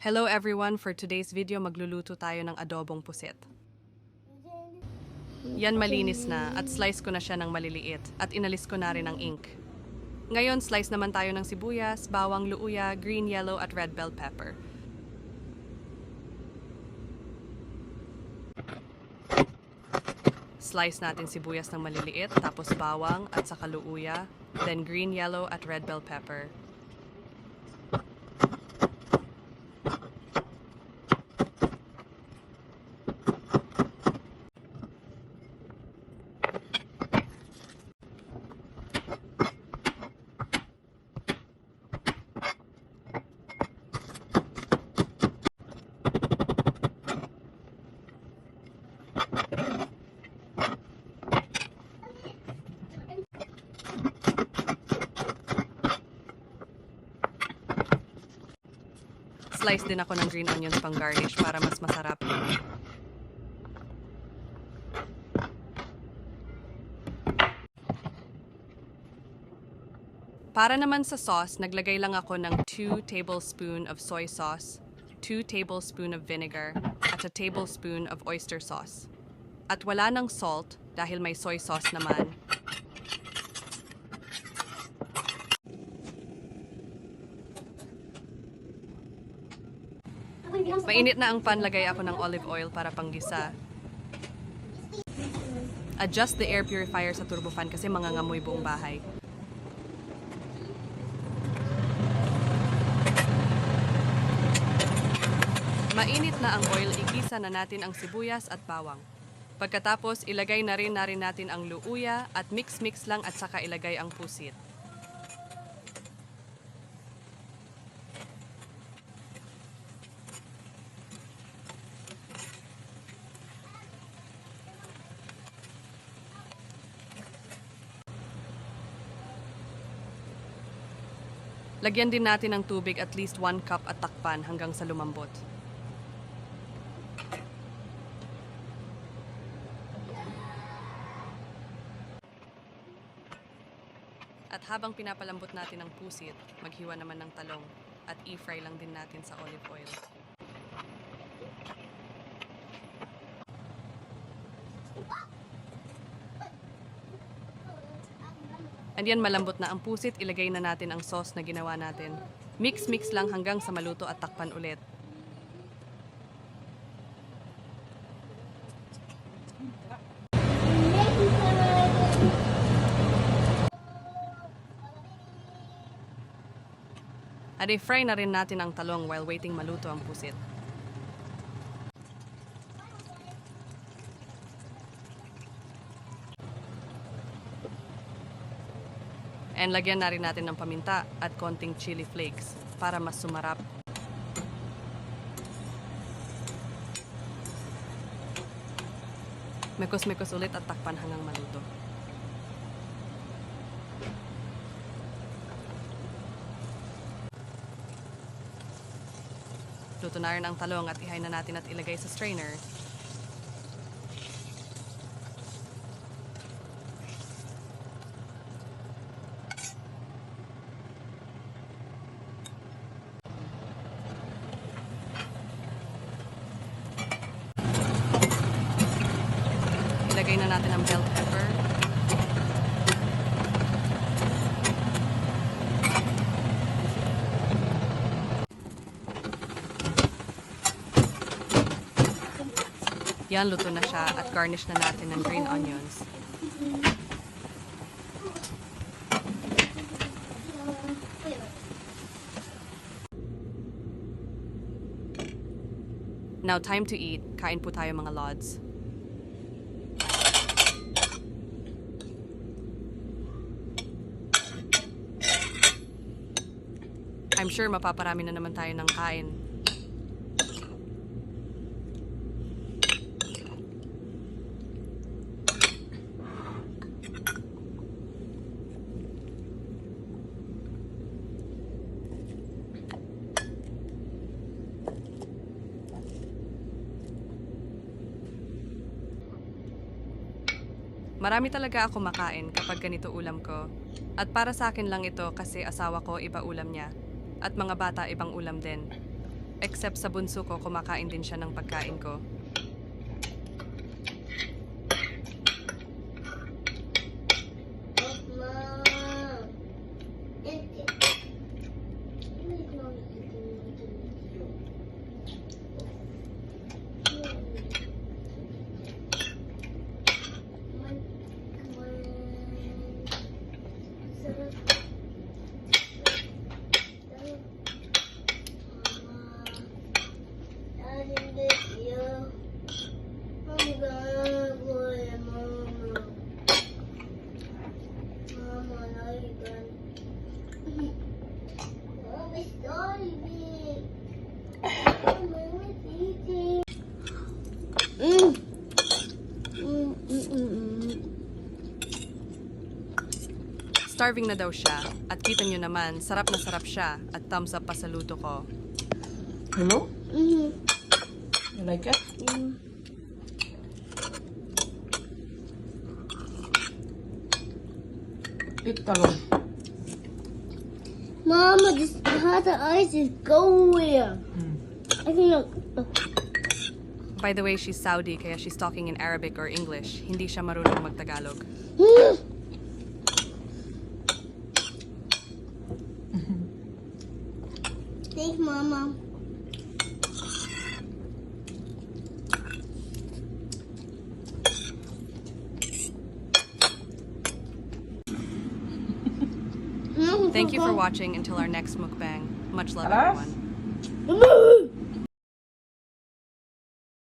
Hello everyone! For today's video, magluluto tayo ng adobong pusit. Yan malinis na at slice ko na siya ng maliliit at inalis ko na rin ang ink. Ngayon, slice naman tayo ng sibuyas, bawang, luuya, green, yellow at red bell pepper. Slice natin sibuyas ng maliliit, tapos bawang at saka luuya, then green, yellow at red bell pepper. Slice din ako ng green onions pang garnish para mas masarap. Para naman sa sauce, naglagay lang ako ng 2 tablespoon of soy sauce, 2 tablespoon of vinegar, at 1 tablespoon of oyster sauce. At wala ng salt dahil may soy sauce naman. Mainit na ang pan, lagay ako ng olive oil para panggisa. Adjust the air purifier sa turbofan kasi mangangamoy buong bahay. Mainit na ang oil, igisa na natin ang sibuyas at bawang. Pagkatapos, ilagay na rin natin ang luuya at mix-mix lang at saka ilagay ang pusit. Lagyan din natin ng tubig at least 1 cup at takpan hanggang sa lumambot. At habang pinapalambot natin ang pusit, maghiwa naman ng talong at i-fry lang din natin sa olive oil. And yan, malambot na ang pusit, ilagay na natin ang sauce na ginawa natin. Mix-mix lang hanggang sa maluto at takpan ulit. At i-fry na rin natin ang talong while waiting maluto ang pusit. And lagyan na rin natin ng paminta at konting chili flakes para mas sumarap. Mekos-mekos ulit at takpan hanggang maluto. Luto na rin ang talong at ihay na natin at ilagay sa strainer. Ilagay na natin ang bell pepper. Yan, luto na siya at garnish na natin ng green onions. Now, time to eat. Kain po tayo mga lods. I'm sure mapaparami na naman tayo ng kain. Marami talaga ako makain kapag ganito ulam ko. At para sa akin lang ito kasi asawa ko iba ulam niya. At mga bata ibang ulam din. Except sa bunso ko, kumakain din siya ng pagkain ko. Starving na daw siya, at kita nyo naman, sarap na sarap siya, at thumbs up pa sa luto ko. Hello? Mm-hmm. You like it? Eat talong. Mama, this how the ice is going. I think By the way, she's Saudi, kaya she's talking in Arabic or English. Hindi siya marunong magtagalog. Thanks, Mama. Thank you for watching until our next mukbang. Much love, Alas? everyone. Mama.